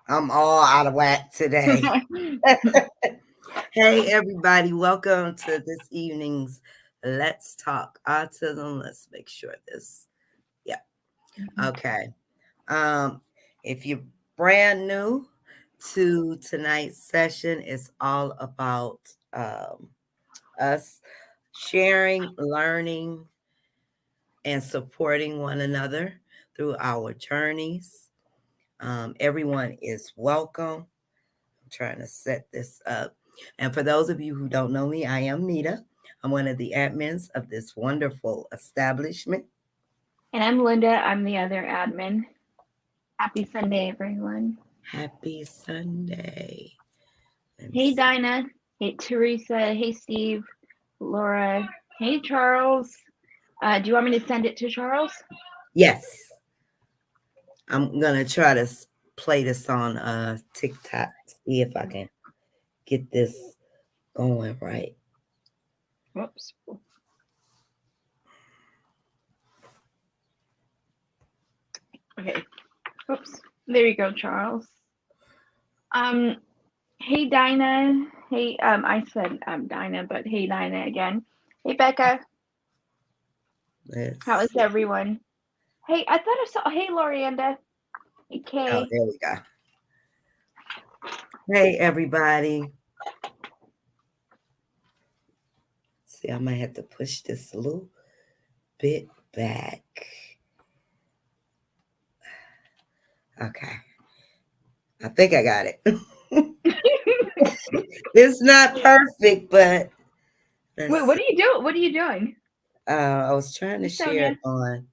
I'm all out of whack today. Hey, everybody, welcome to this evening's Let's Talk Autism. Let's make sure this, yeah, okay. Um, if you're brand new to tonight's session, it's all about us sharing, learning, and supporting one another through our journeys. Everyone is welcome. I'm trying to set this up. And for those of you who don't know me, I am Nita. I'm one of the admins of this wonderful establishment. And I'm Linda. I'm the other admin. Happy Sunday, everyone. Happy Sunday. Hey, Dinah. Hey, Teresa. Hey, Steve. Laura. Hey, Charles. Do you want me to send it to Charles? Yes, I'm gonna try to play this on TikTok. See if I can get this going right. Whoops. Okay. Whoops. There you go, Charles. Um. Hey, Dinah. Hey. I said Dinah, but hey, Dinah again. Hey, Becca. How is Let's. everyone? Hey, I thought I saw. Hey, Lorianda. Hey, Oh, Kay. there we go. Hey, everybody. See, I might have to push this a little bit back. Okay. I think I got it. It's not perfect, but Wait, let's what see. are you doing? What are you doing? I was trying to Hey, share it Sonia. on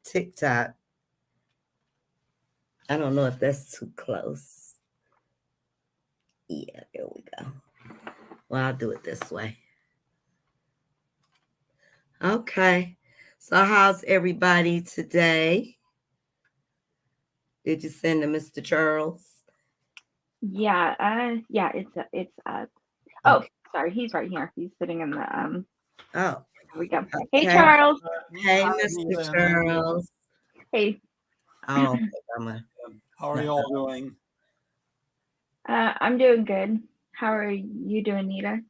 TikTok. I don't know if that's too close. Yeah, there we go. Well, I'll do it this way. Okay. So, how's everybody today? Did you send to Mr. Charles? Yeah, it's oh, Okay. sorry, he's right here. He's sitting in the Oh, there we go. Hey okay. Charles. Hey, Hi, Mr. Nita and Linda. Charles. Hey, I don't think I'm a. How are No. you all doing? I'm doing good. How are you doing, Nita?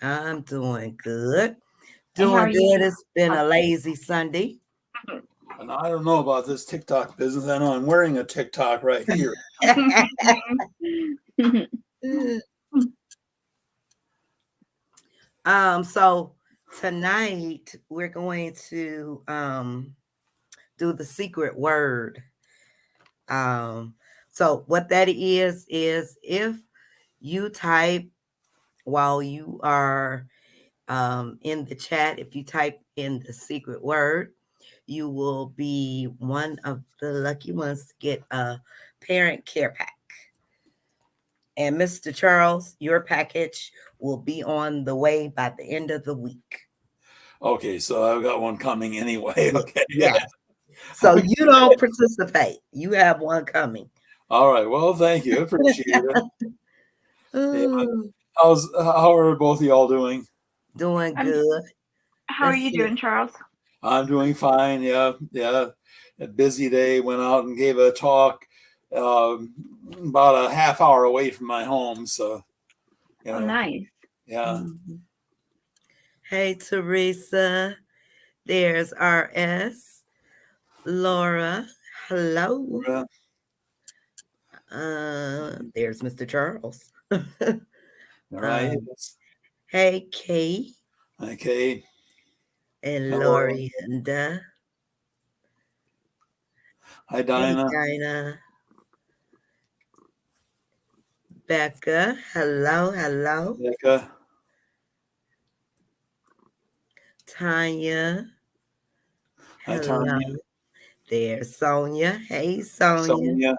I'm doing good. And how Doing are you? good. It's been a lazy Sunday. And I don't know about this TikTok business. I know I'm wearing a TikTok right here. So tonight we're going to do the secret word. Um, so what that is if you type while you are in the chat, if you type in the secret word, you will be one of the lucky ones to get a parent care pack. And Mr. Charles, your package will be on the way by the end of the week. Okay, so I've got one coming anyway. Okay. Yes. So Okay. you don't participate. You have one coming. All right. Well, thank you. Appreciate it. Yeah. Ooh, How are both of y'all doing? doing I'm. good. How are Let's you see. doing, Charles? I'm doing fine. Yeah, yeah. A busy day. Went out and gave a talk um, about a half hour away from my home. So, you Oh, know, nice. yeah. Mhm. Hey, Teresa. There's RS. Laura. Hello. Yeah. There's Mr. Charles. All right. um, hey, Kate Okay. and Hello. Lori and Hi, hey, Dinah. Dinah. Becca. Hello, hello. Becca. Tanya. Hi, Hello. Tanya. There's Sonia. Hey, Sonia. Sonia.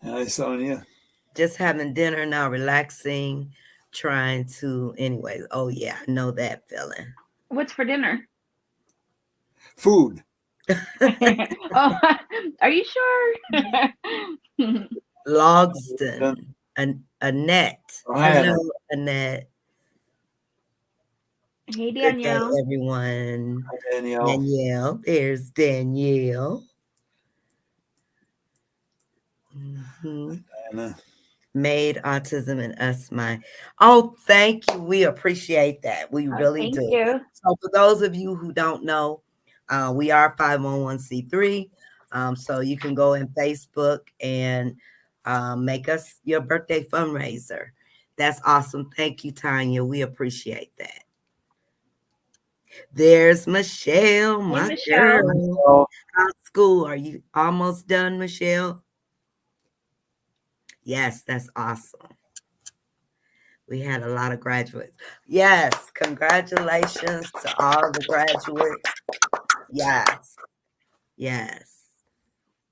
Hi, Sonia. Just having dinner now, relaxing, trying to, anyways. Oh, yeah, I know that feeling. What's for dinner? Food. Oh, are you sure? Logston. Annette. Hi, Hello, Annette. Hey, Good day, Danielle. everyone. Danielle. Danielle. There's Danielle. Mhm. And Made Autism and Us my. Oh, thank you. We appreciate that. We really Thank do. you. So, for those of you who don't know, we are 501c3. So, you can go in Facebook and make us your birthday fundraiser. That's awesome. Thank you, Tanya. We appreciate that. There's Michelle, Hey, my Michelle. girl. so, How's school? Are you almost done, Michelle? Yes, that's awesome. We had a lot of graduates. Yes, congratulations to all the graduates. Yes, yes.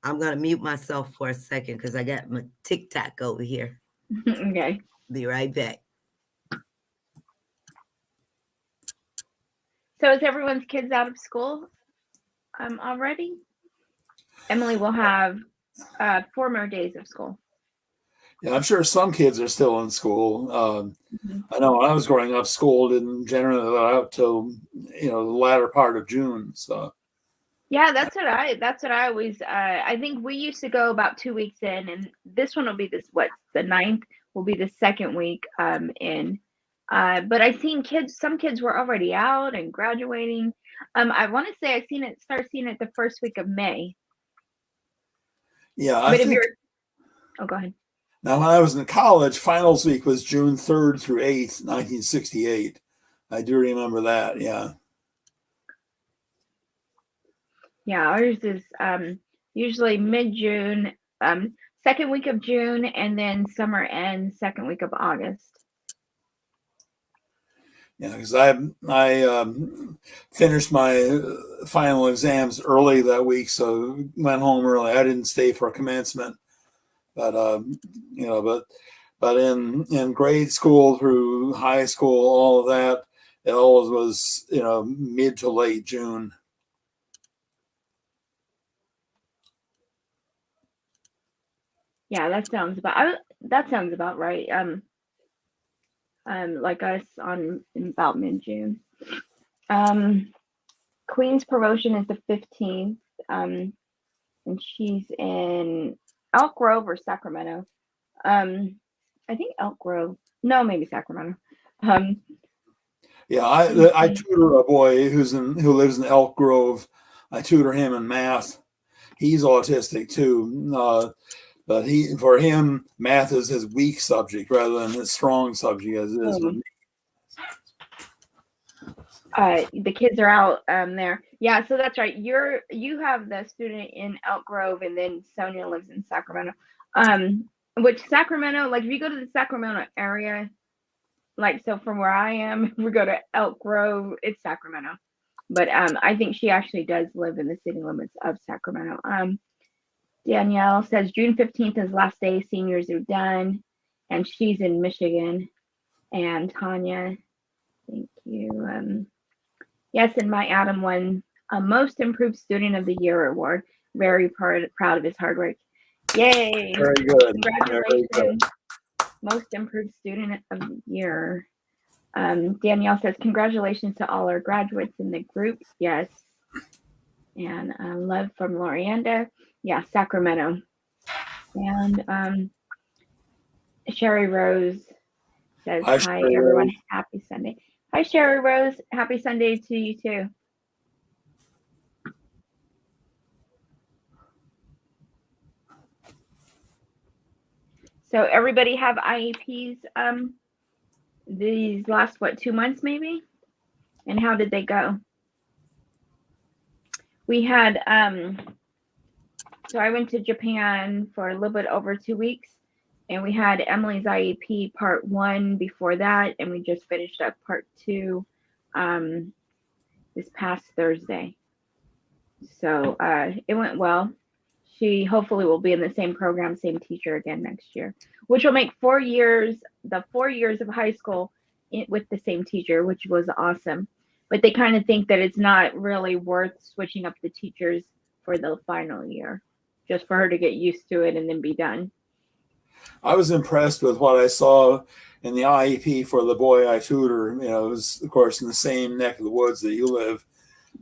I'm going to mute myself for a second because I got my TikTok over here. Okay. Be right back. So is everyone's kids out of school already? Emily will have 4 more days of school. yeah, I'm sure some kids are still in school. Mhm. I know when I was growing up, school didn't generally let out till the latter part of June. So Yeah, that's what I always I think we used to go about 2 weeks in, and this one will be the 9th will be the second week in. But I've seen some kids were already out and graduating. I want to say I started seeing it the first week of May. yeah, I But if think you're oh, go ahead. now when I was in college, finals week was June 3rd through 8th, 1968. I do remember that. Yeah. Yeah, ours is usually mid-June, second week of June, and then summer ends second week of August. Yeah, because I finished my final exams early that week, so went home early. I didn't stay for commencement, but you know, but in grade school through high school, all of that, it always was mid to late June. Yeah, that sounds about right. Like us on in about mid-June. Queen's promotion is the 15th. And she's in Elk Grove or Sacramento. I think Elk Grove. No, maybe Sacramento. Um, Yeah, let me I see. tutor a boy who lives in Elk Grove. I tutor him in math. He's autistic too, but for him math is his weak subject rather than his strong subject as it is with me. The kids are out there. Yeah, so that's right. You have the student in Elk Grove, and then Sonia lives in Sacramento. Which Sacramento, like if you go to the Sacramento area, like so from where I am, if we go to Elk Grove, it's Sacramento. But I think she actually does live in the city limits of Sacramento. Danielle says June 15th is last day seniors are done, and she's in Michigan. And Tanya, thank you. Yes, and my Adam won a Most Improved Student of the Year award. Very proud of his hard work. Yay! Very good. Congratulations, Very good. Most Improved Student of the Year. Danielle says, congratulations to all our graduates in the group. Yes. And love from Lorianda. Yeah, Sacramento. And Sherry Rose says, Hi, hi, Sherry everyone. Rose. Happy Sunday. Hi, Sherry Rose. Happy Sunday to you, too. So everybody have IEPs these last, 2 months maybe? And how did they go? We had, so I went to Japan for a little bit over 2 weeks, and we had Emily's IEP part 1 before that, and we just finished up part 2 this past Thursday. So it went well. She hopefully will be in the same program, same teacher again next year, which will make 4 years, the 4 years of high school with the same teacher, which was awesome. But they kind of think that it's not really worth switching up the teachers for the final year, just for her to get used to it and then be done. I was impressed with what I saw in the IEP for the boy I tutor. It was, of course, in the same neck of the woods that you live,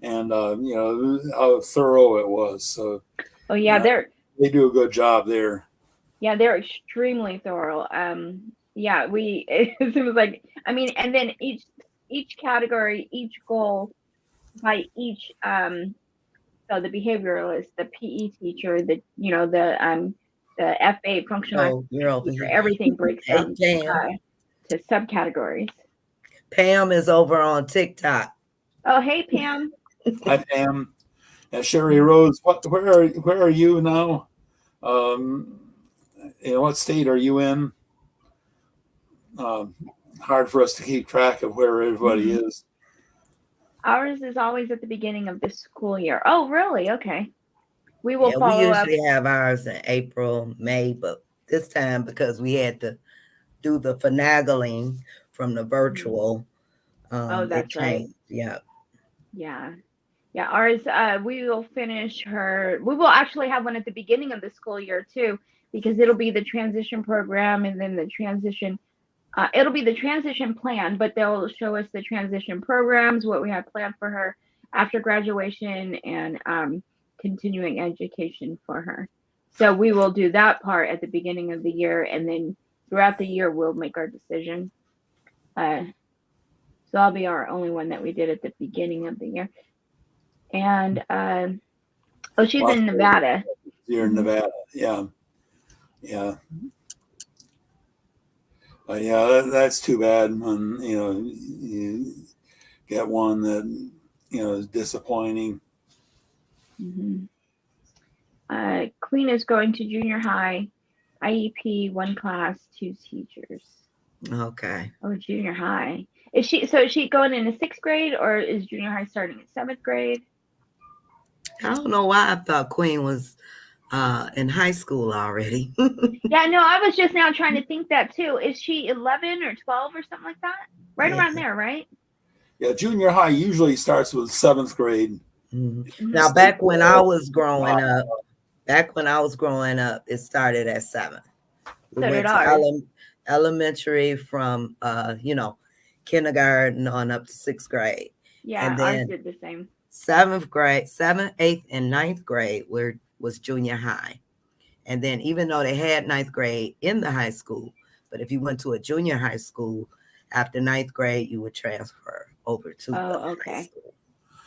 and how thorough it was. So, Oh yeah, they do a good job there. Yeah, they're extremely thorough. Yeah, we it was like, I mean, and then each category, each goal by each so the behavioralist, the PE teacher, the FA functional Oh, you're activity over teacher, here. everything breaks Hey, down Pam. to subcategories. Pam is over on TikTok. Oh, hey Pam. Hi, Pam. Sherry Rose, where are you now? Um, what state are you in? Um, Hard for us to keep track of where everybody is. Ours is always at the beginning of the school year. Oh, really? Okay. We will Yeah, we follow up. usually have ours in April, May, but this time because we had to do the finagling from the virtual, Oh, it that's right. changed. Yeah. Yeah. Yeah, ours, we will finish her. We will actually have one at the beginning of the school year too, because it'll be the transition program and then the transition. It'll be the transition plan, but they'll show us the transition programs, what we have planned for her after graduation, and continuing education for her. So we will do that part at the beginning of the year, and then throughout the year we'll make our decision. So I'll be our only one that we did at the beginning of the year. And oh, she's Lots in of Nevada. here in Nevada. Yeah, yeah, yeah. That's too bad when you get one that is disappointing. Mm-hmm. Queen is going to junior high, IEP, one class, two teachers. Okay. Oh, junior high. Is she going into sixth grade or is junior high starting in seventh grade? I don't know why I thought Queen was in high school already. Yeah, no, I was just now trying to think that too. Is she 11 or 12 or something like that? Right Yeah. around there, right? Yeah, junior high usually starts with seventh grade. Now, Mm-hmm. back when I was growing up, it started at 7. We So did went to ours. elementary from kindergarten on up to 6th grade, Yeah, and ours then did the same. 7th grade, 7th, 8th, and 9th grade was junior high. And then even though they had 9th grade in the high school, but if you went to a junior high school after 9th grade, you would transfer over to the Oh, high okay. school.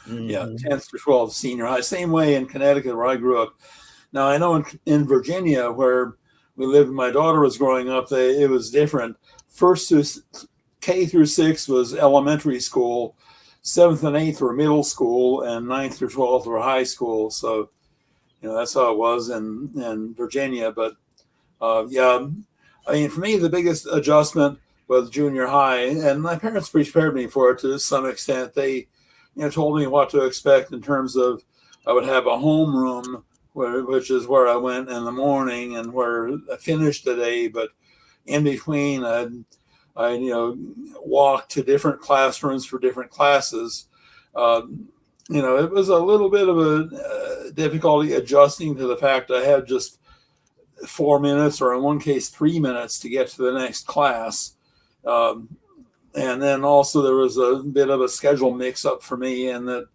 Yeah, Mm-hmm. 10th to 12th, senior high. Same way in Connecticut where I grew up. Now I know in Virginia where we lived, my daughter was growing up. It was different. First to K through 6 was elementary school. 7th and 8th were middle school, and 9th through 12th were high school. So that's how it was in Virginia. But yeah, I mean, for me, the biggest adjustment was junior high, and my parents prepared me for it to some extent. They, told me what to expect in terms of I would have a homeroom, which is where I went in the morning and where I finished the day. But in between, I walked to different classrooms for different classes. It was a little bit of a difficulty adjusting to the fact I had just 4 minutes, or in one case 3 minutes, to get to the next class. And then also there was a bit of a schedule mix up for me, in that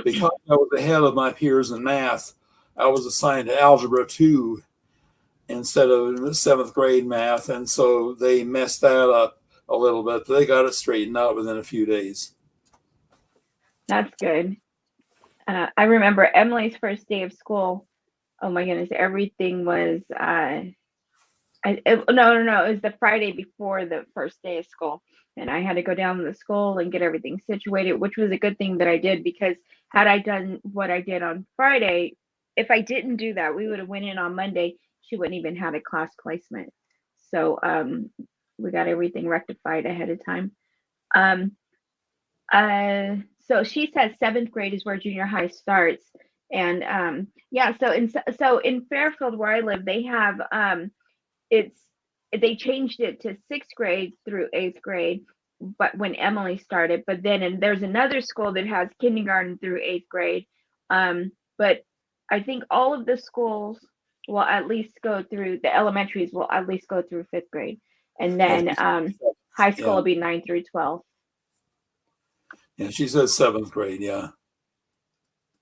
because I was ahead of my peers in math, I was assigned to Algebra 2 instead of 7th grade math. And so they messed that up a little bit. They got it straightened out within a few days. That's good. I remember Emily's first day of school. Oh my goodness, everything was no, it was the Friday before the first day of school, and I had to go down to the school and get everything situated, which was a good thing that I did, because had I done what I did on Friday, if I didn't do that, we would have went in on Monday. She wouldn't even had a class placement. So we got everything rectified ahead of time. Um, so she says seventh grade is where junior high starts, and yeah. So in Fairfield where I live, they have it's they changed it to sixth grade through eighth grade, but when Emily started, but then there's another school that has kindergarten through eighth grade. But I think all of the schools will at least go through, the elementaries will at least go through fifth grade, and Yeah, then high school yeah, will be 9 through 12. yeah. She says 7th grade. Yeah.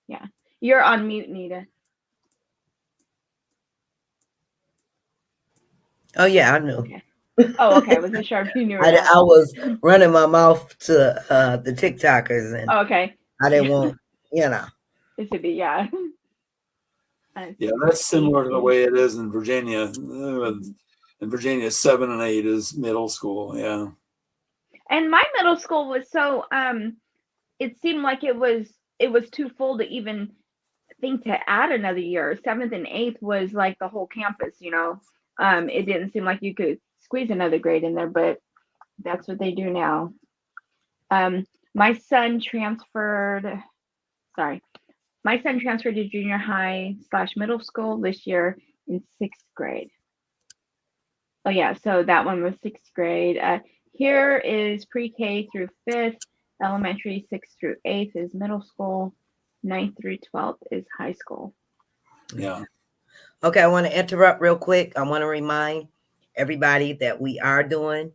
Yeah, you're on mute, Nita. Oh yeah, I knew. Okay. Oh, okay. I wasn't sure if you knew or I not. was running my mouth to the TikTokers, and Oh, okay. I didn't want, you know. It should be, yeah. Yeah, See, that's eight similar to the is, way it is in Virginia. In Virginia, 7 and 8 is middle school. Yeah. and my middle school was so it seemed like it was too full to even think to add another year. Seventh and eighth was like the whole campus, it didn't seem like you could squeeze another grade in there, but that's what they do now. My son transferred. Sorry, my son transferred to junior high / middle school this year in 6th grade. Oh yeah, so that one was 6th grade. Here is pre-K through 5th, elementary 6th through 8th is middle school, 9th through 12th is high school. Yeah. Okay, I want to interrupt real quick. I want to remind everybody that we are doing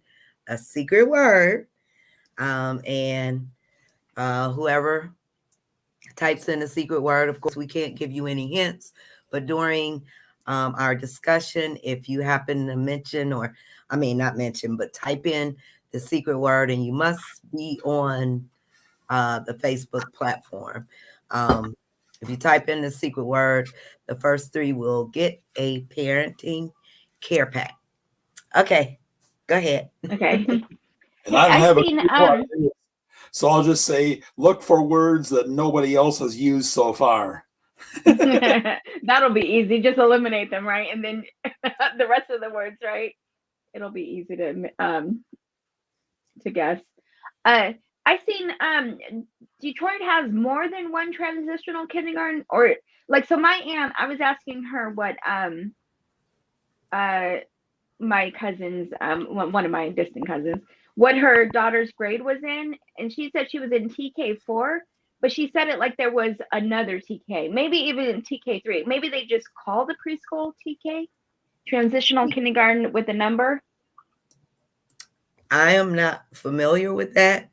a secret word, and whoever types in the secret word, of course, we can't give you any hints, but during our discussion, if you happen to mention, or I mean, not mention, but type in the secret word, and you must be on the Facebook platform. If you type in the secret word, the first 3 will get a parenting care pack. Okay, go ahead. Okay. And I don't I've have a seen clue what it is. So I'll just say, look for words that nobody else has used so far. that'll be easy. Just eliminate them, right? And then the rest of the words, right? It'll be easy to guess. I've seen Detroit has more than one transitional kindergarten, or like, so my aunt, I was asking her what my cousins, one of my distant cousins, what her daughter's grade was in, and she said she was in TK4, but she said it like there was another TK, maybe even in TK3. Maybe they just call the preschool TK, transitional kindergarten with a number. I am not familiar with that.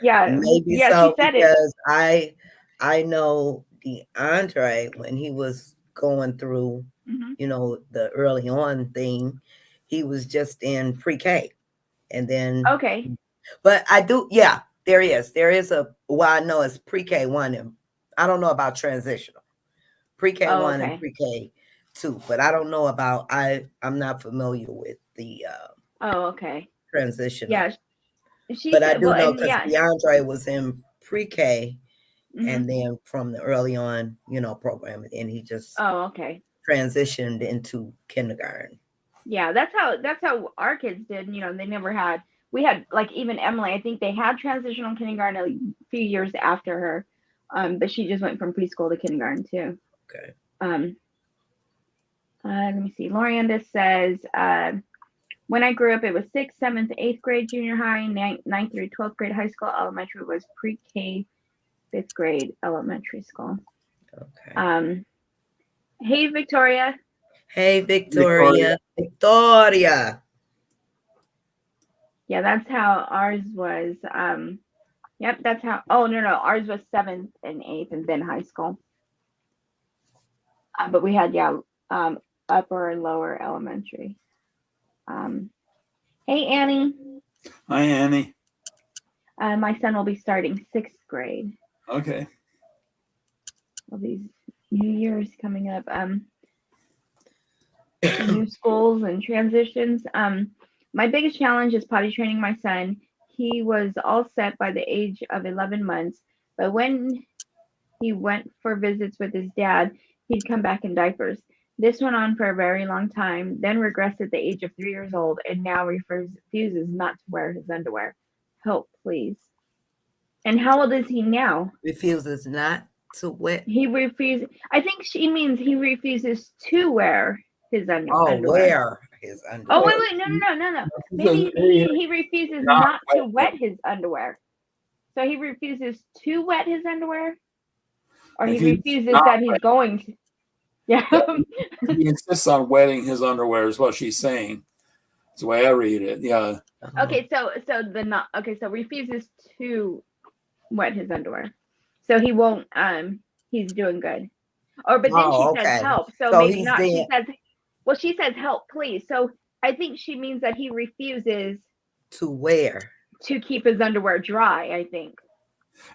Yeah, Maybe yeah, she so, said it. because I know DeAndre, when he was going through, Mhm. the early on thing, he was just in pre-K, and then, Okay. but I do, yeah, there is a, well, I know it's pre-K 1, and I don't know about transitional, pre-K Oh, 1 and okay. pre-K 2, but I don't know about, I'm not familiar with the Oh, okay. transitional. Yeah, she But I said, do well, know, and because yeah. DeAndre was in pre-K, Mhm. and then from the early on, program, and he just Oh, okay. transitioned into kindergarten. Yeah, that's how our kids did. They never had. We had, like, even Emily. I think they had transitional kindergarten a few years after her, but she just went from preschool to kindergarten too. Okay. Let me see. Lorianda says, when I grew up, it was 6th, 7th, 8th grade junior high, 9th through 12th grade high school. Elementary was pre-K, 5th grade elementary school. Okay. Hey, Victoria. Hey, Victoria. Victoria. Yeah, that's how ours was. Yep, that's how. Oh, no, ours was 7th and 8th, and then high school. But we had, yeah, upper and lower elementary. Hey, Annie. Hi, Annie. My son will be starting 6th grade. Okay. All these new years coming up. New schools and transitions. My biggest challenge is potty training my son. He was all set by the age of 11 months, but when he went for visits with his dad, he'd come back in diapers. This went on for a very long time, then regressed at the age of 3 years old, and now refuses not to wear his underwear. Help, please. And how old is he now? Refuses not to wear. He refuses. I think she means he refuses to wear his Oh, underwear. wear his Oh, underwear. wait, no. He Maybe he refuses not not to wet his underwear. So he refuses to wet his underwear, or he If he's refuses not that he's going to. Yeah. Yeah, he insists on wetting his underwear, is what she's saying. That's the way I read it. Yeah. Okay, so the not okay, so refuses to wet his underwear. So he won't. He's doing good. Or but then she Oh, says okay. help. So So maybe he's not. being She says Well, she says help, please. So I think she means that he refuses To wear. to keep his underwear dry, I think.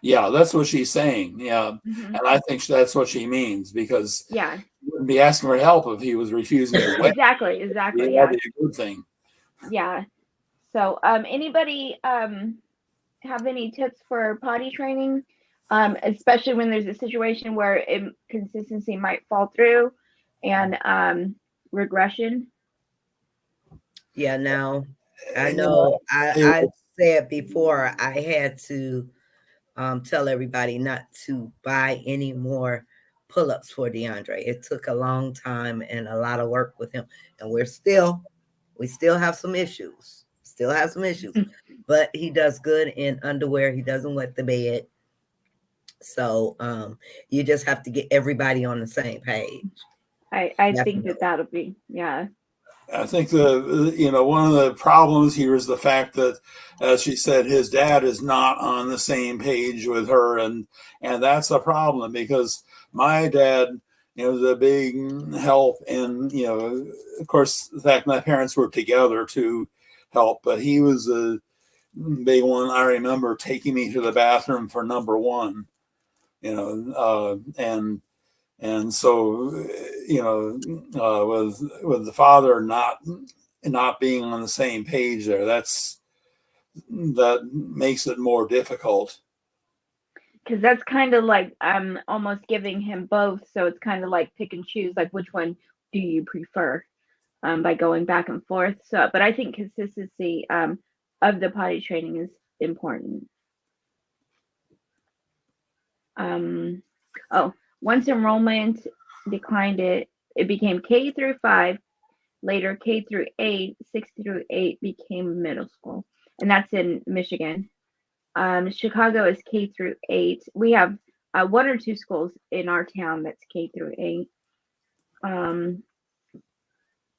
Yeah, that's what she's saying. Yeah, Hmm. and I think that's what she means because Yeah, he wouldn't be asking for help if he was refusing to wait. exactly, That'd yeah, be a good thing. yeah. So, anybody have any tips for potty training? Especially when there's a situation where consistency might fall through and regression. Yeah, now I And, know it I said before I had to tell everybody not to buy any more pull-ups for DeAndre. It took a long time and a lot of work with him, and we still have some issues. Still have some issues, but he does good in underwear. He doesn't wet the bed. So you just have to get everybody on the same page. I think Definitely. that'll be, yeah. I think one of the problems here is the fact that, as she said, his dad is not on the same page with her, and that's a problem because my dad, was a big help, and of course, the fact my parents were together to help, but he was a big one. I remember taking me to the bathroom for number one, and so with the father not being on the same page there, that makes it more difficult. Because that's kind of like almost giving him both, so it's kind of like pick and choose, like which one do you prefer, by going back and forth. So, but I think consistency of the potty training is important. Oh, once enrollment declined, it became K through 5. Later, K through 8, 6 through 8 became middle school, and that's in Michigan. Chicago is K through 8. We have one or two schools in our town that's K through 8. Um,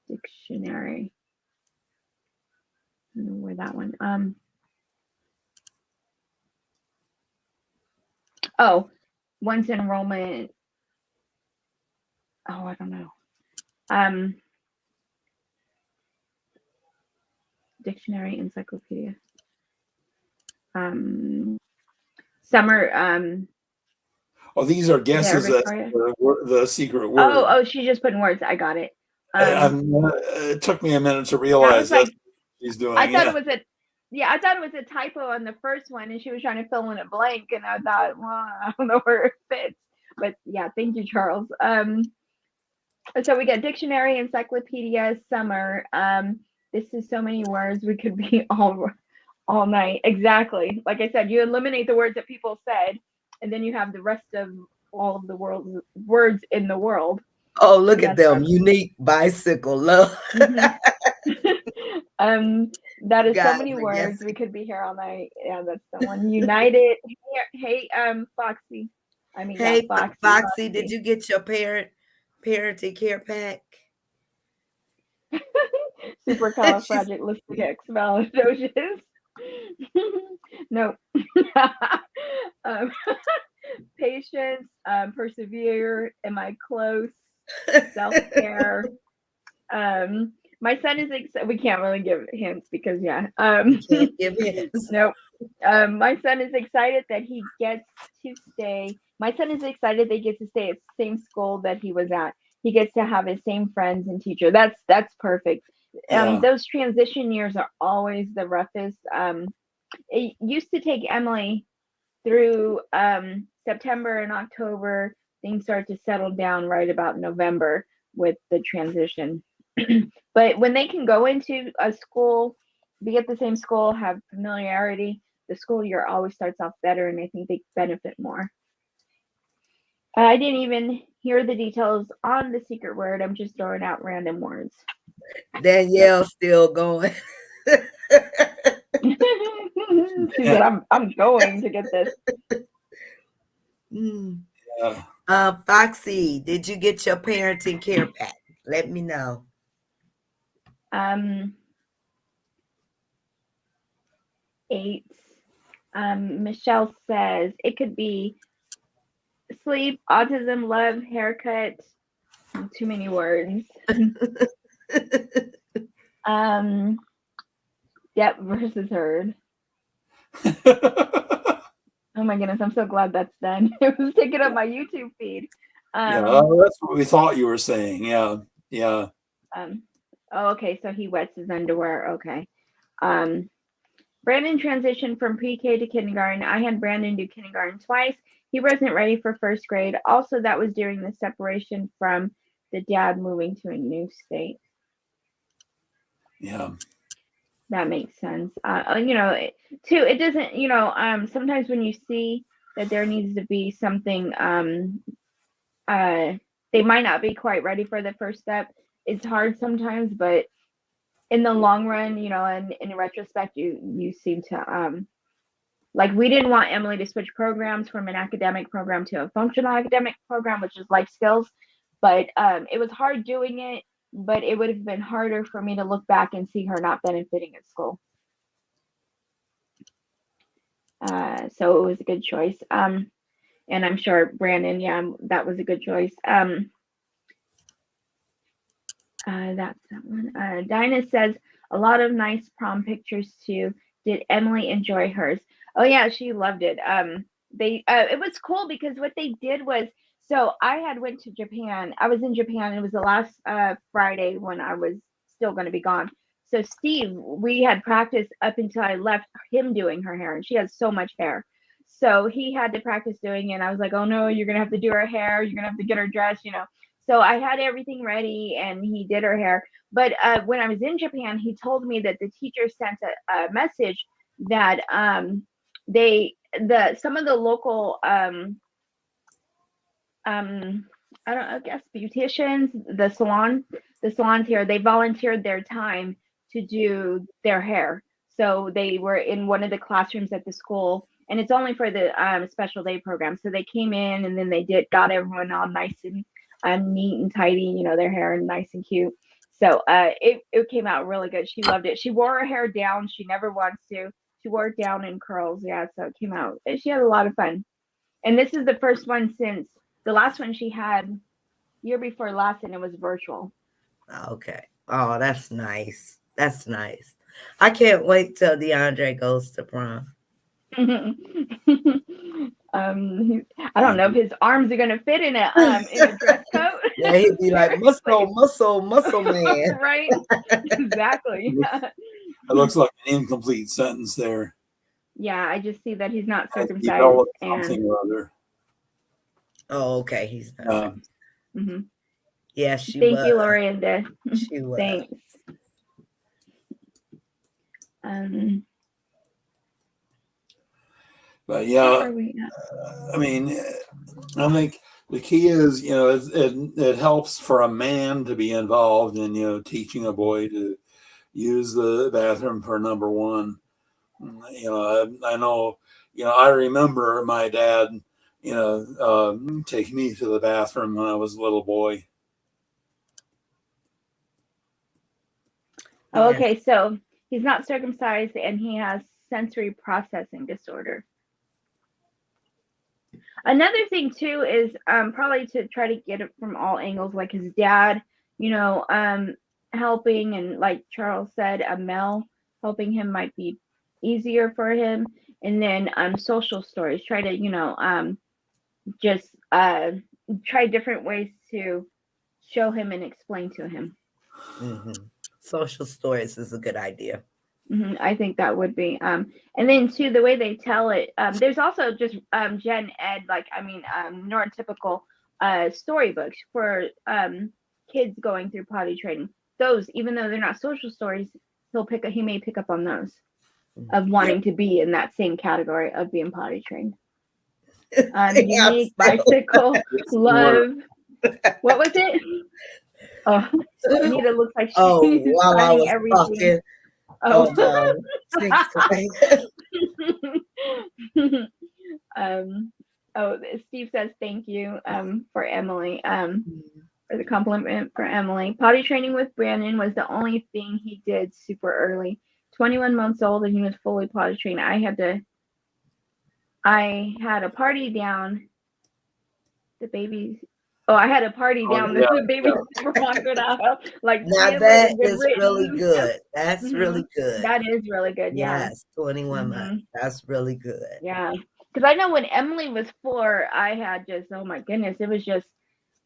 Dictionary. I don't know where that one. Oh, once enrollment. Oh, I don't know. Um, Dictionary, encyclopedia. Summer. Oh, these are Is that guesses as Victoria? the secret Oh, word. she just put in words. I got it. It took me a minute to That realize was that's like, what she's I doing. thought Yeah, it was a, yeah, I thought it was a typo on the first one, and she was trying to fill in a blank, and I thought, well, I don't know where it fits. But yeah, thank you, Charles. So we got dictionary, encyclopedia, summer. This is so many words, we could be all night. Exactly. Like I said, you eliminate the words that people said, and then you have the rest of all of the world's words in the world. Oh, look And at that's them. Unique bicycle love. Mhm. That is so Guys many are words. We guessing. could be here all night. Yeah, that's the one. United. Hey, Foxy. I mean, yeah, Hey, Foxy, did Foxy. you get your parenting care pack? She's Supercalifragilisticexpialidocious. Nope. um, Patience, persevere. Am I close? Self care. My son is excited. We can't really give hints because yeah. you can't give hints. Nope. My son is excited that he gets to stay. My son is excited that he gets to stay at the same school that he was at. He gets to have his same friends and teacher. That's perfect. yeah, Those transition years are always the roughest. It used to take Emily through September and October. Things start to settle down right about November with the transition. But when they can go into a school, be at the same school, have familiarity, the school year always starts off better, and I think they benefit more. I didn't even hear the details on the secret word. I'm just throwing out random words. So Danielle's still going. she said, I'm going to get this. Mm. yeah. Foxy, did you get your parenting care pack? Let me know. Um 8. Michelle says it could be sleep, autism, love, haircut, Too many words. Yep, versus herd. Oh my goodness, I'm so glad that's done. It was taking up my YouTube feed. Yeah, that's what we thought you were saying. Yeah, yeah. Oh, okay, so he wets his underwear. Okay. Brandon transitioned from pre-K to kindergarten. I had Brandon do kindergarten twice. He wasn't ready for first grade. Also, that was during the separation from the dad moving to a new state. Yeah. That makes sense. Too, it doesn't, sometimes when you see that there needs to be something, they might not be quite ready for the first step. It's hard sometimes, but in the long run, and in retrospect, you seem to, like, we didn't want Emily to switch programs from an academic program to a functional academic program, which is life skills. But it was hard doing it, but it would have been harder for me to look back and see her not benefiting at school. So it was a good choice. And I'm sure Brandon, yeah, that was a good choice. That's that one. Dinah says a lot of nice prom pictures too. Did Emily enjoy hers? Oh yeah, she loved it. It was cool because what they did was, so I had went to Japan. I was in Japan. It was the last Friday when I was still going to be gone. So Steve, we had practiced up until I left him doing her hair, and she has so much hair. So he had to practice doing it. And I was like, oh no, you're gonna have to do her hair. You're gonna have to get her dressed. So I had everything ready, and he did her hair. But when I was in Japan, he told me that the teacher sent a message that some of the local I guess beauticians, the salons here, they volunteered their time to do their hair. So they were in one of the classrooms at the school, and it's only for the special day program. So they came in, and then they got everyone all nice and neat and tidy, their hair and nice and cute. So it came out really good. She loved it. She wore her hair down. She never wants to. She wore it down in curls. Yeah, so it came out. She had a lot of fun. And this is the first one since the last one she had year before last, and it was virtual. Okay. Oh, that's nice. That's nice. I can't wait till DeAndre goes to prom. I don't know if his arms are gonna fit in a dress coat. Yeah, he'd be like muscle man. Right? Exactly. It looks like an incomplete sentence there. Yeah, I just see that he's not Has circumcised. developed something or other. Oh, okay. He's not. Mm-hmm. Yeah, she Thank was. you, Lorinda. She was. Thanks. But yeah, I mean, I think the key is, it helps for a man to be involved in, teaching a boy to use the bathroom for number one. I know, I remember my dad, taking me to the bathroom when I was a little boy. Oh, okay, so he's not circumcised and he has sensory processing disorder. Another thing too is probably to try to get it from all angles, like his dad, helping, and like Charles said, Mel helping him might be easier for him. And then social stories, try to just try different ways to show him and explain to him. Mm-hmm. Social stories is a good idea. I think that would be. And then too, the way they tell it, there's also just gen ed, neurotypical storybooks for kids going through potty training. Those, even though they're not social stories, he may pick up on those of wanting to be in that same category of being potty trained. Unique bicycle love. What was it? Oh, Anita looks like she's while I was everything. talking. Oh no. Steve says thank you for Emily, for the compliment for Emily. Potty training with Brandon was the only thing he did super early. 21 months old and he was fully potty trained. I had a party down. The baby Oh, I had a party Oh, down yeah, the baby never wandered out. Like Now family that and good is really riddance. good. That's Hmm. really good. That is really good. Yeah. Yes, 21 Hmm. months. That's really good. Yeah. Because I know when Emily was 4, I had just, oh my goodness, it was just,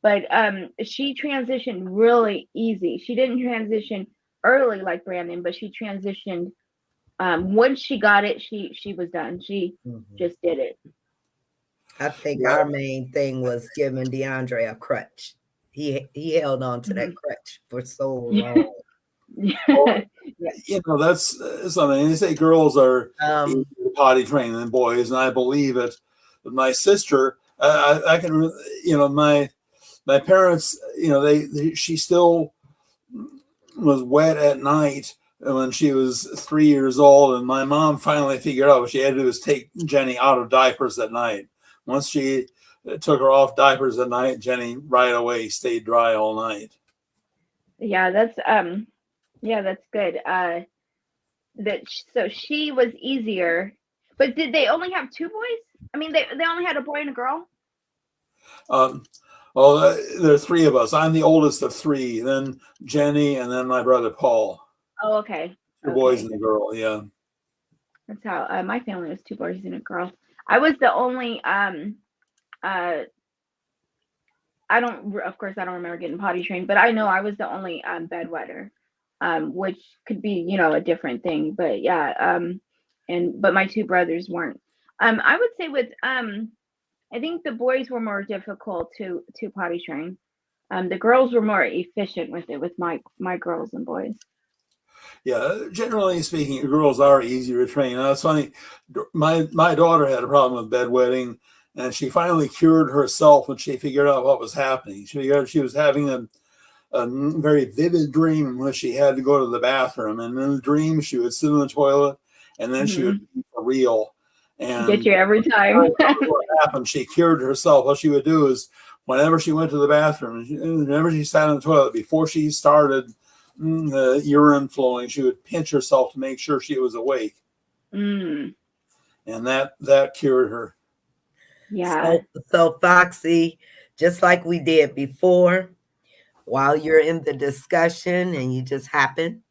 but she transitioned really easy. She didn't transition early like Brandon, but she transitioned once she got it, she was done. She Mhm. just did it. I think yeah. our main thing was giving DeAndre a crutch. He held on to that crutch for so long. Well, Yeah. that's something. They say girls are easier Um, to potty train than boys, and I believe it. But my sister, I can, my parents, she still was wet at night when she was 3 years old, and my mom finally figured out what she had to do was take Jenny out of diapers at night. Once she took her off diapers at night, Jenny right away stayed dry all night. Yeah, that's good. So she was easier. But did they only have 2 boys? I mean, they only had a boy and a girl? Um, well, there are 3 of us. I'm the oldest of 3, then Jenny, and then my brother Paul. Oh, okay. 2 boys Okay. and a girl. Yeah. That's how my family was 2 boys and a girl. I was the only uh of course I don't remember getting potty trained, but I know I was the only bedwetter. Which could be, a different thing, but yeah, but my 2 brothers weren't. I would say with I think the boys were more difficult to potty train. The girls were more efficient with it with my girls and boys. Yeah, generally speaking, girls are easier to train. That's funny. My daughter had a problem with bedwetting, and she finally cured herself when she figured out what was happening. She figured out she was having a very vivid dream in which she had to go to the bathroom, and in the dream she would sit in the toilet, and then she would Hmm. be for real. Get And you every time. what happened? She cured herself. What she would do is, whenever she went to the bathroom, whenever she sat in the toilet, before she started the urine flowing, she would pinch herself to make sure she was awake, Mm, and that cured her. yeah. so Foxy, just like we did before, while you're in the discussion and you just happen,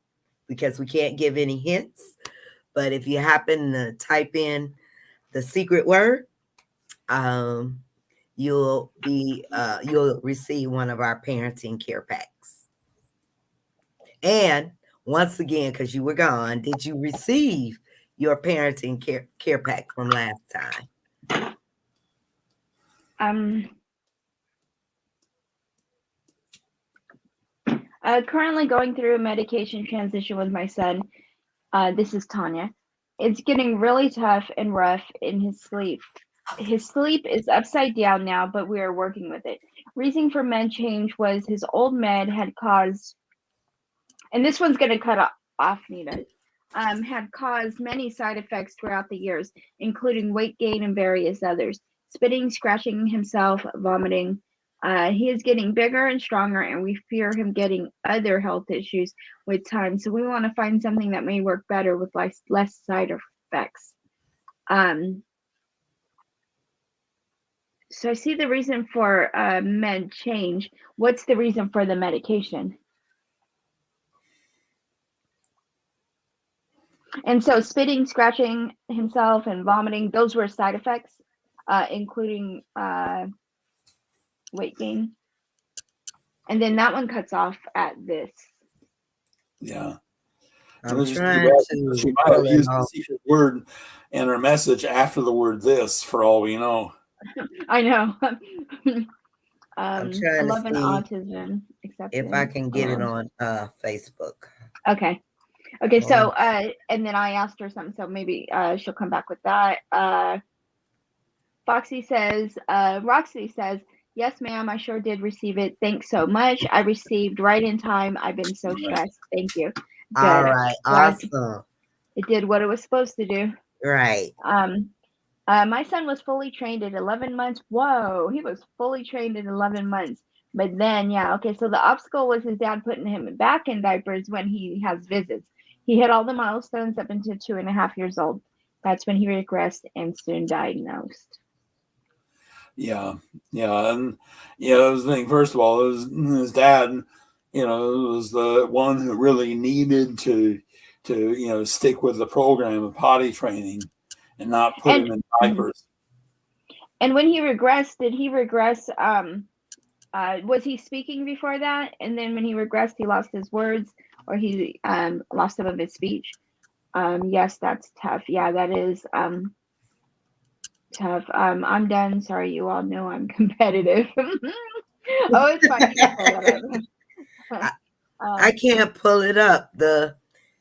because we can't give any hints, but if you happen to type in the secret word, um, you'll receive one of our parenting care packs. And once again, because you were gone, did you receive your parenting care pack from last time? Um. Currently going through a medication transition with my son. This is Tanya. It's getting really tough and rough in his sleep. His sleep is upside down now, but we are working with it. Reason for med change was his old med had caused, and this one's going to cut off, Nita, had caused many side effects throughout the years, including weight gain and various others. Spitting, scratching himself, vomiting. He is getting bigger and stronger, and we fear him getting other health issues with time. So we want to find something that may work better with less side effects. So I see the reason for med change. What's the reason for the medication? And so spitting, scratching himself, and vomiting, those were side effects, including weight gain. And then that one cuts off at this. Yeah. I'm trying She to might pull have it used the off. secret word in her message after the word "this," for all we know. I know. I'm trying to 11 see autism if I acceptance. can get it on Facebook. Okay. So and then I asked her something, so maybe she'll come back with that. Roxy says, yes, ma'am, I sure did receive it. Thanks so much. I received right in time. I've been so stressed. Thank you. All Good. right, Glad awesome. it did what it was supposed to do. Right. My son was fully trained at 11 months. Whoa, he was fully trained at 11 months. But then, so the obstacle was his dad putting him back in diapers when he has visits. He hit all the milestones up until 2.5 years old. That's when he regressed and soon diagnosed. Yeah, yeah, and it was the thing. First of all, it was his dad. Was the one who really needed to stick with the program of potty training, and not put And him in mhm. diapers. And when he regressed, did he regress? Was he speaking before that? And then when he regressed, he lost his words, or he lost some of his speech. Yes, that's tough. Yeah, that is tough. I'm done. Sorry, you all know I'm competitive. Oh, it's fine. You can pull that up. I can't pull it up because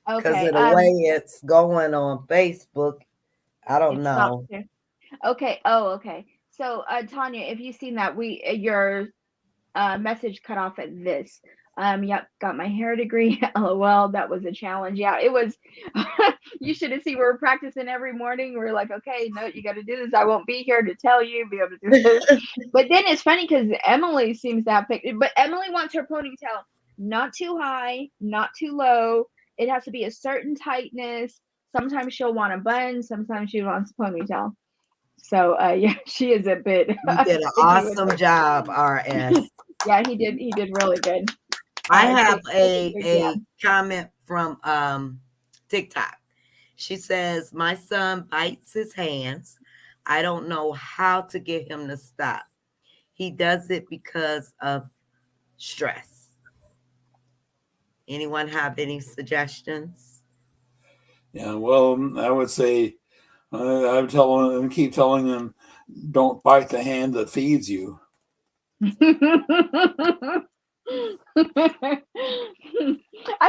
Okay. of the way it's going on Facebook. I don't It stopped know. there. Okay. Oh, okay. So, Tanya, if you've seen that, your message cut off at this. Yep, got my hair degree. LOL, that was a challenge. Yeah, it was. You should have seen we were practicing every morning. We're like, okay, no, you got to do this. I won't be here to tell you, be able to do this. But then it's funny because Emily seems to have picked it, but Emily wants her ponytail not too high, not too low. It has to be a certain tightness. Sometimes she'll want a bun, sometimes she wants a ponytail. So yeah, she is a bit You did an picky with awesome her. job, RS. Yeah, he did really good. I have Tiffany, good a job. comment from TikTok. She says, "My son bites his hands. I don't know how to get him to stop. He does it because of stress." Anyone have any suggestions? Yeah, well, I would say I would keep telling them, don't bite the hand that feeds you. I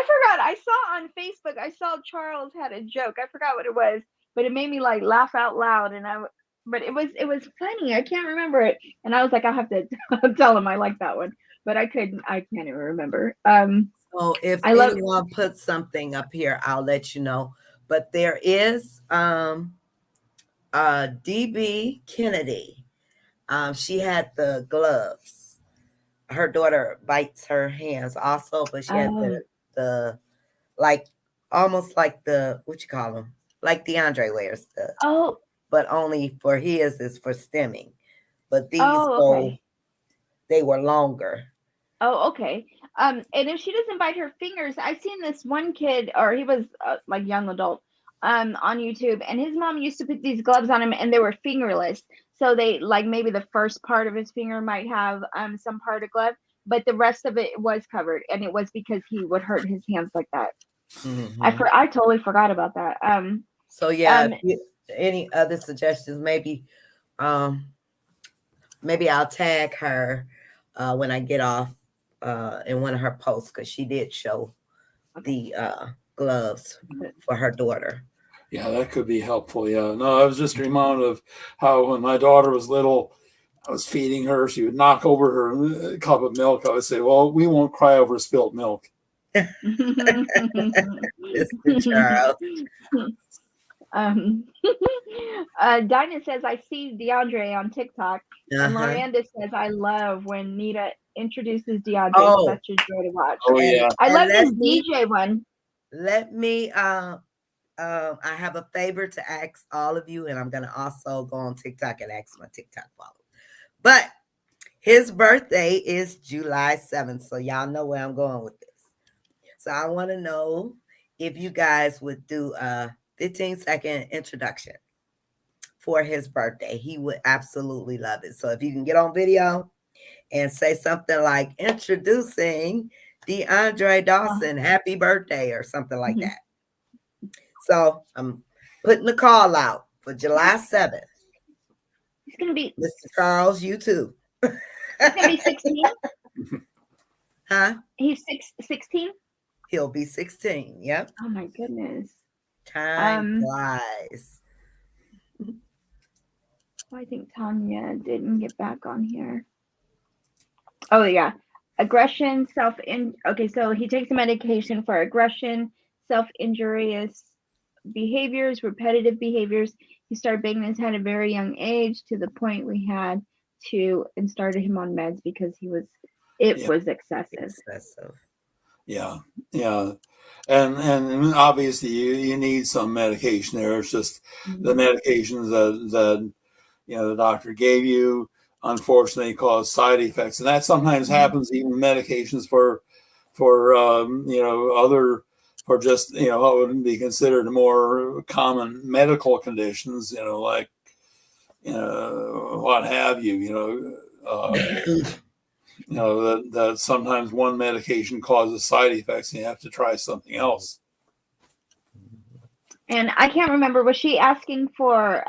forgot. I saw on Facebook. I saw Charles had a joke. I forgot what it was, but it made me like laugh out loud. But it was funny. I can't remember it, and I was like, I have to tell him I like that one, but I couldn't. I can't even remember. So if I love. anyone puts something up here, I'll let you know. But there is DB Kennedy. She had the gloves. Her daughter bites her hands also, but she had Oh, the like almost like the what you call them, like DeAndre wears oh, but only for his is for stemming. But these oh. Okay. they were longer. Oh, okay. And if she doesn't bite her fingers, I've seen this one kid, or he was like young adult, on YouTube, and his mom used to put these gloves on him, and they were fingerless. So they like maybe the first part of his finger might have some part of glove, but the rest of it was covered, and it was because he would hurt his hands like that. Mm-hmm. I totally forgot about that. So yeah, any other suggestions? Um, maybe I'll tag her when I get off in one of her posts because she did show the gloves for her daughter. Yeah, that could be helpful. Yeah, no, I was just reminded of how when my daughter was little, I was feeding her. She would knock over her cup of milk. I would say, "Well, we won't cry over spilled milk." Mr. Charles. Um, Dinah says, I see DeAndre on TikTok. And Uh-huh. Miranda says, I love when Nita introduces DeAndre. Oh, Such a joy to watch. Oh yeah, I love let this DJ one. me I have a favor to ask all of you, and I'm gonna also go on TikTok and ask my TikTok followers. But his birthday is July 7th, so y'all know where I'm going with this. So I want to know if you guys would do a 15-second introduction for his birthday. He would absolutely love it. So if you can get on video and say something like introducing DeAndre Dawson, happy birthday, or something like that. So I'm putting the call out for July 7th. He's going to be, Mr. Charles, you too. he's going to be 16. Huh? He's 16. He'll be 16. Yep. Oh my goodness. Time flies. I think Tanya didn't get back on here. Oh yeah. Aggression, okay, so he takes a medication for aggression, self-injurious behaviors, repetitive behaviors. He started banging his head at a very young age to the point we had to and started him on meds because it was excessive. Yeah, yeah, and obviously you need some medication there. It's just the medications that the doctor gave you. unfortunately cause side effects, and that sometimes happens even medications for other for just what would be considered more common medical conditions, like what have you, that sometimes one medication causes side effects and you have to try something else. And I can't remember, was she asking for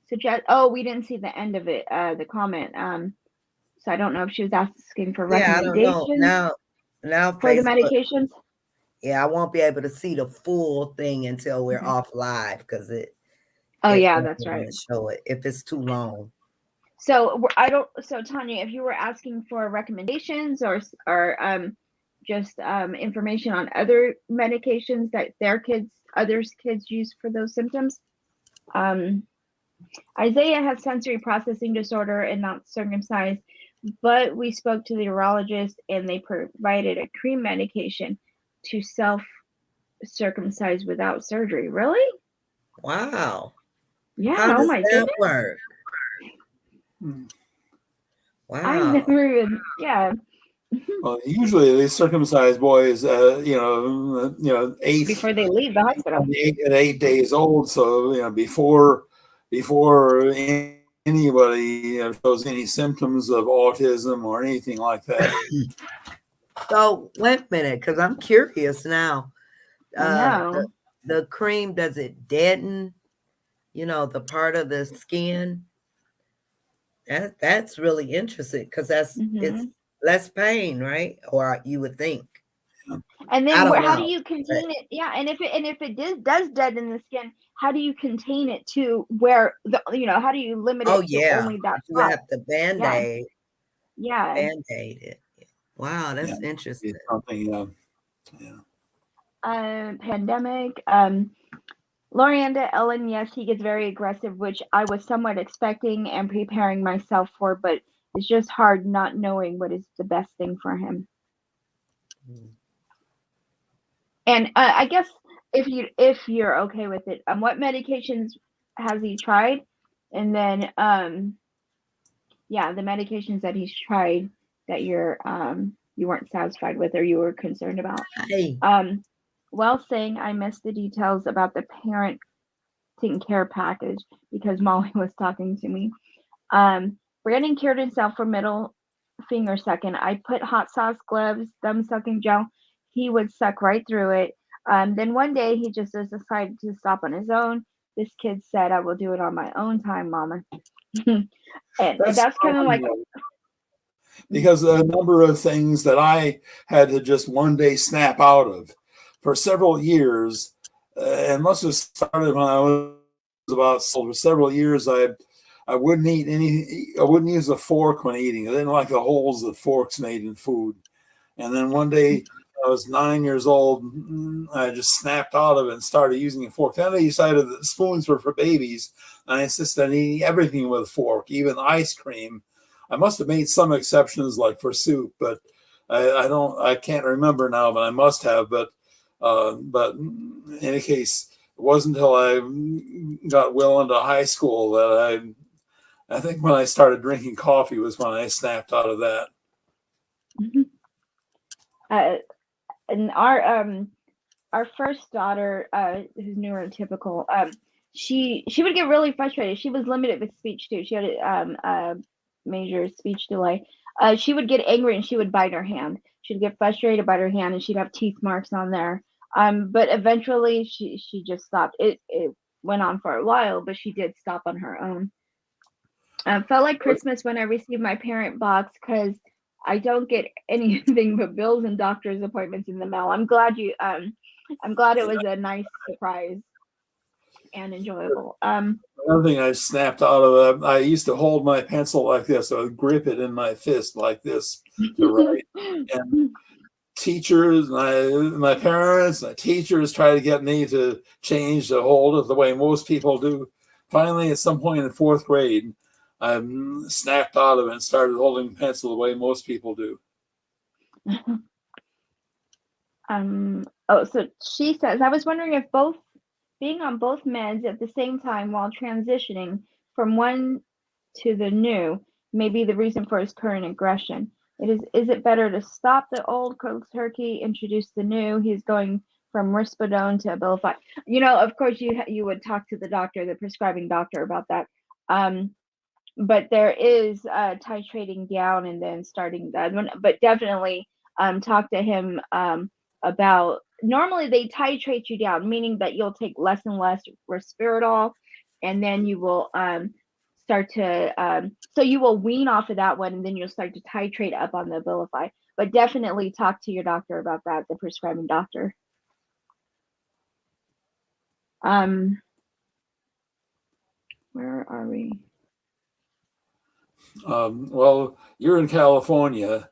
suggest? Oh, we didn't see the end of it, the comment. So I don't know if she was asking for Yeah, I don't know. recommendations Now for the Facebook. medications. Yeah, I won't be able to see the full thing until we're Okay. off live because it Oh it yeah, won't that's right. show it if it's too long. So So Tanya, if you were asking for recommendations or just information on other medications that others kids use for those symptoms, Isaiah has sensory processing disorder and not circumcised, but we spoke to the urologist and they provided a cream medication to self-circumcise without surgery. Really? Wow. Yeah. How Oh does my that goodness. work? I Wow. never even. Yeah. Well, usually they circumcise boys, Before they leave the hospital. at 8 days old. So before anybody shows any symptoms of autism or anything like that. So wait a minute, because I'm curious now. I know. The cream, does it deaden, the part of the skin? That's really interesting because it's less pain, right? Or you would think. And I then don't how do know. you contain it? Yeah, and if it does deaden the skin, how do you contain it to where how do you limit Oh it to yeah, only that you would spot? have to Yeah, yeah. band-aid it. Wow, Yeah, that's interesting. it's something. Pandemic. Lorianda Ellen, yes, he gets very aggressive, which I was somewhat expecting and preparing myself for, but it's just hard not knowing what is the best thing for him. And I guess if you're okay with it, what medications has he tried? And then the medications that he's tried that you weren't satisfied with or you were concerned about. Hey. Well, saying I missed the details about the parenting care package because Molly was talking to me. Brandon cured himself for middle finger sucking. I put hot sauce, gloves, thumb sucking gel. He would suck right through it. Then one day he just decided to stop on his own. This kid said, "I will do it on my own time, Mama." and that's kind of like because a number of things that I had to just one day snap out of for several years, and must have started when I was about for several years. I wouldn't eat I wouldn't use a fork when eating. I didn't like the holes that forks made in food. And then one day I was 9 years old. I just snapped out of it and started using a fork. Then I decided that spoons were for babies. And I insisted on eating everything with a fork, even ice cream. I must have made some exceptions, like for soup, but I can't remember now, but I must have. But in any case, it wasn't until I got well into high school that I think when I started drinking coffee was when I snapped out of that. And our first daughter, who's neurotypical, she would get really frustrated. She was limited with speech too. She had a major speech delay. She would get angry and she would bite her hand. She'd get frustrated, bite her hand, and she'd have teeth marks on there. But eventually she just stopped. It went on for a while, but she did stop on her own. Felt like Christmas when I received my parent box because I don't get anything but bills and doctor's appointments in the mail. I'm glad it was a nice surprise and enjoyable. Another thing I snapped out of, I used to hold my pencil like this. I would grip it in my fist like this to write. And teachers, my parents, my teachers try to get me to change to hold it the way most people do. Finally, at some point in fourth grade, I snapped out of it and started holding pencil the way most people do. So she says, I was wondering if being on both meds at the same time while transitioning from one to the new, may be the reason for his current aggression. Is it better to stop the old cold turkey, introduce the new? He's going from risperidone to Abilify. Of course, you would talk to the doctor, the prescribing doctor, about that. But there is titrating down and then starting that one. But definitely talk to him about. Normally, they titrate you down, meaning that you'll take less and less risperidone, and then you will start to so you will wean off of that one, and then you'll start to titrate up on the Abilify. But definitely talk to your doctor about that, the prescribing doctor. Where are we? Well, you're in California.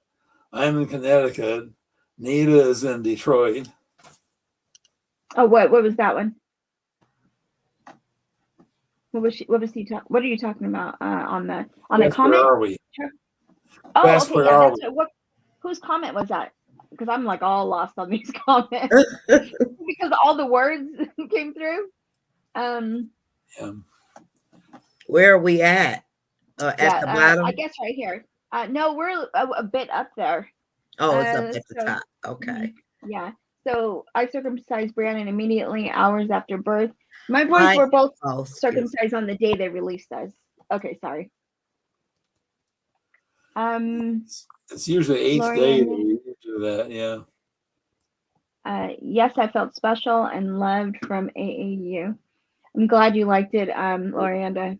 I'm in Connecticut. Nita is in Detroit. Oh, what was that one? What was he what are you talking about on the comment? Where are we? Oh, West, okay, where yeah, are that's we? what whose comment was that? Because I'm like all lost on these comments because all the words came through. Yeah. Where are we at? At the bottom? I guess right here. No, we're a bit up there. Oh, it's up at the top. Okay. Yeah. So I circumcised Brandon immediately hours after birth. My boys were both circumcised on the day they released us. Okay, sorry. It's usually eighth day that we do that. Yeah. Yes, I felt special and loved from AAU. I'm glad you liked it, Lorianda.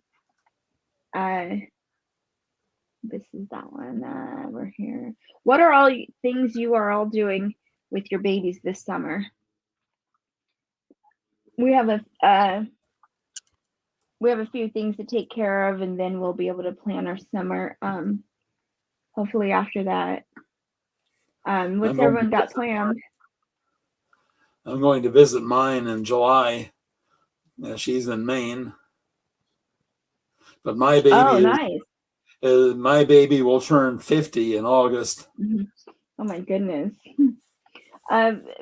This is that one. We're here. What are all things you are all doing with your babies this summer? We have a few things to take care of, and then we'll be able to plan our summer. Hopefully after that. What's everyone got planned? I'm going to visit mine in July. She's in Maine. But my baby my baby will turn 50 in August. Mm-hmm. Oh my goodness.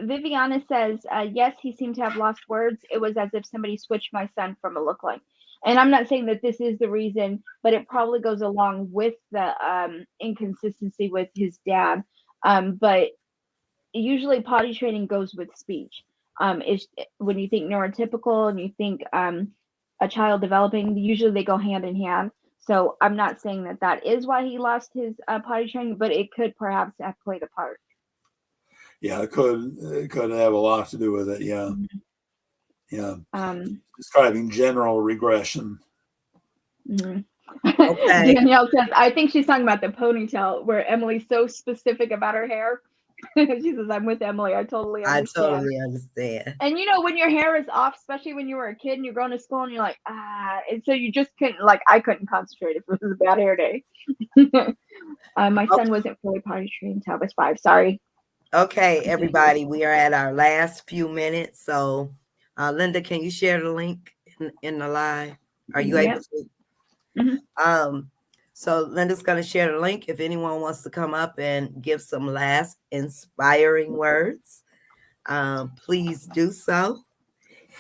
Viviana says, yes, he seemed to have lost words. It was as if somebody switched my son from a lookalike. And I'm not saying that this is the reason, but it probably goes along with the inconsistency with his dad. But usually potty training goes with speech. When you think neurotypical and you think a child developing, usually they go hand in hand. So I'm not saying that is why he lost his potty training, but it could perhaps have played a part. Yeah, it could have a lot to do with it. Yeah. Yeah. Describing general regression. Mm-hmm. Okay. Danielle says, I think she's talking about the ponytail where Emily's so specific about her hair. She says, I'm with Emily. I totally understand. And when your hair is off, especially when you were a kid and you're going to school and you're like, and so you just couldn't, I couldn't concentrate if it was a bad hair day. My son wasn't fully potty trained until I was 5. Sorry. Okay, everybody, we are at our last few minutes. So, Linda, can you share the link in the live? Are you able to? Mm-hmm. So Linda's going to share the link. If anyone wants to come up and give some last inspiring words, please do so.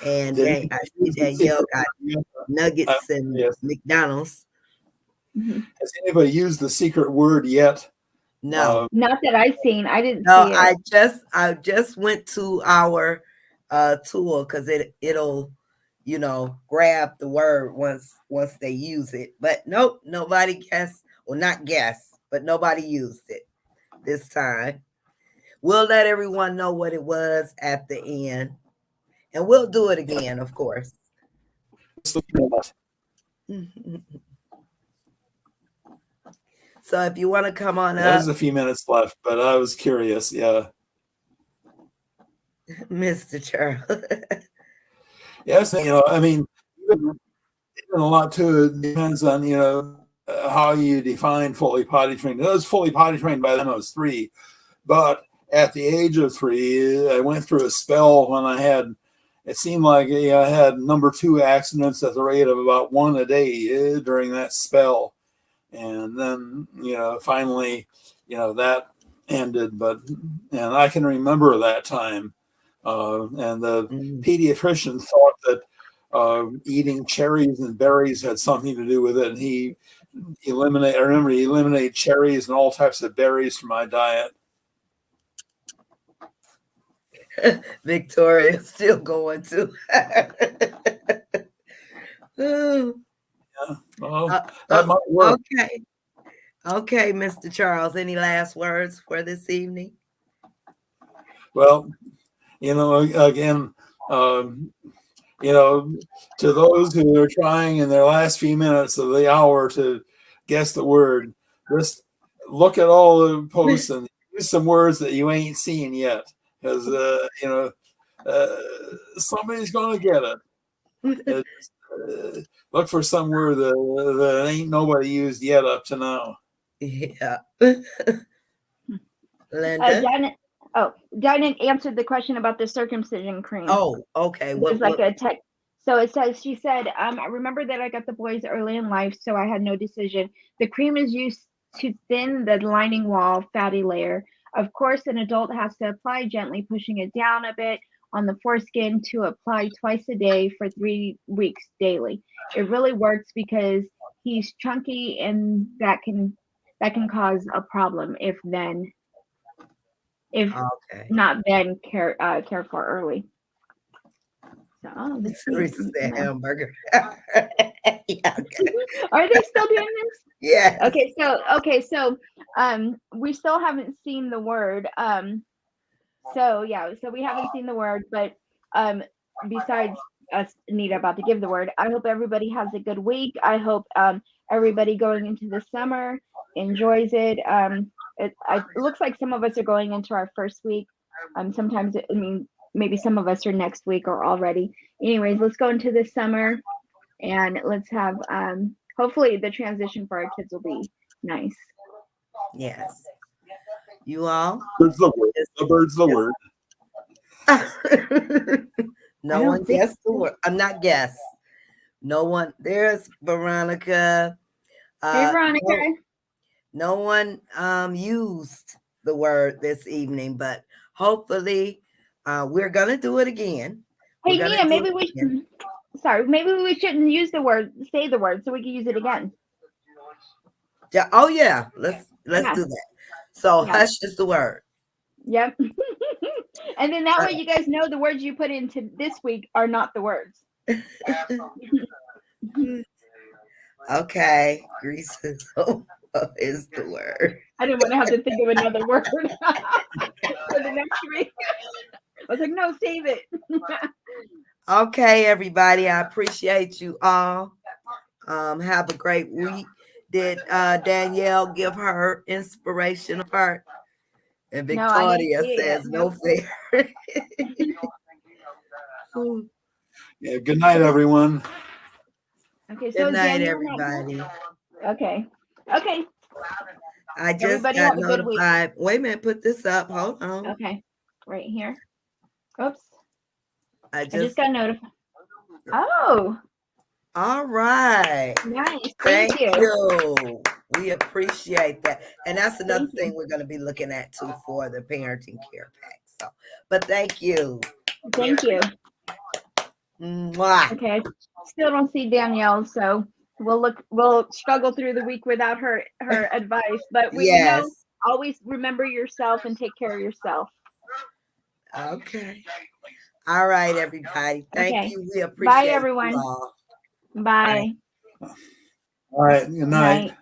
And I see Danielle got nuggets and McDonald's. Has anybody used the secret word yet? No, not that I've seen. I didn't see it. I just went to our tool because it'll grab the word once they use it. But nope, nobody guessed, or not guessed, but nobody used it this time. We'll let everyone know what it was at the end, and we'll do it again, of course. So if you want to come on up. There's a few minutes left, but I was curious. Yeah. Mr. Charles. Yes, I mean, even a lot too, it depends on, how you define fully potty trained. I was fully potty trained by the time I was 3, but at the age of 3, I went through a spell when it seemed like I had number 2 accidents at the rate of about 1 a day during that spell. And then, finally, that ended. And I can remember that time. And the pediatrician thought that eating cherries and berries had something to do with it. And he eliminate cherries and all types of berries from my diet. Victoria's still going to. Oh, Yeah, well, uh, that might work. okay. Okay, Mr. Charles, any last words for this evening? Well, again, um, to those who are trying in their last few minutes of the hour to guess the word, just look at all the posts and use some words that you ain't seen yet, because somebody's going to get it. Look for some word that ain't nobody used yet up to now. Yeah. Linda? Dinah answered the question about the circumcision cream. Oh, okay. It was like a tech. So it says, she said, I remember that I got the boys early in life, so I had no decision. The cream is used to thin the lining wall fatty layer. Of course, an adult has to apply gently, pushing it down a bit on the foreskin to apply twice a day for 3 weeks daily. It really works because he's chunky, and that can cause a problem if Okay. not then care for early. So, Teresa said hamburger. Yeah, okay. Are they still doing this? Yes. Okay, so we still haven't seen the word. So we haven't seen the word, but besides us, Anita, about to give the word, I hope everybody has a good week. I hope everybody going into the summer enjoys it. It looks like some of us are going into our first week. Sometimes, maybe some of us are next week or already. Anyways, let's go into the summer and let's have, hopefully the transition for our kids will be nice. Yes. You all? Bird's the word. The bird's the word. No one guessed the word. I'm not guess. No one. There's Veronica. Hey, Veronica. No one used the word this evening, but hopefully we're gonna do it again. Hey, Nina, maybe we shouldn't use the word, say the word, so we can use it again. Yeah. Oh yeah, let's do that. So hush is the word. Yep. And then that way you guys know the words you put into this week are not the words. Okay, grease is the word. I didn't want to have to think of another word for the next week. I was like, no, save it. Okay, everybody. I appreciate you all. Have a great week. Did Danielle give her inspirational part? And Victoria says no fair. Yeah. Good night, everyone. Okay. So good night, Danielle, everybody. Okay. I just got notified. Wait a minute. Put this up. Hold on. Okay. Right here. Oops. I just got notified. Oh. All right. Nice. Thank you. We appreciate that. And that's another thing we're going to be looking at too for the parenting care pack. So, but thank you. Thank you. Mwah. Okay. I still don't see Danielle, so we'll struggle through the week without her advice, but we know always remember yourself and take care of yourself. Okay. All right, everybody. Thank you. We appreciate Bye, everyone. you all. Bye. All right. Good night.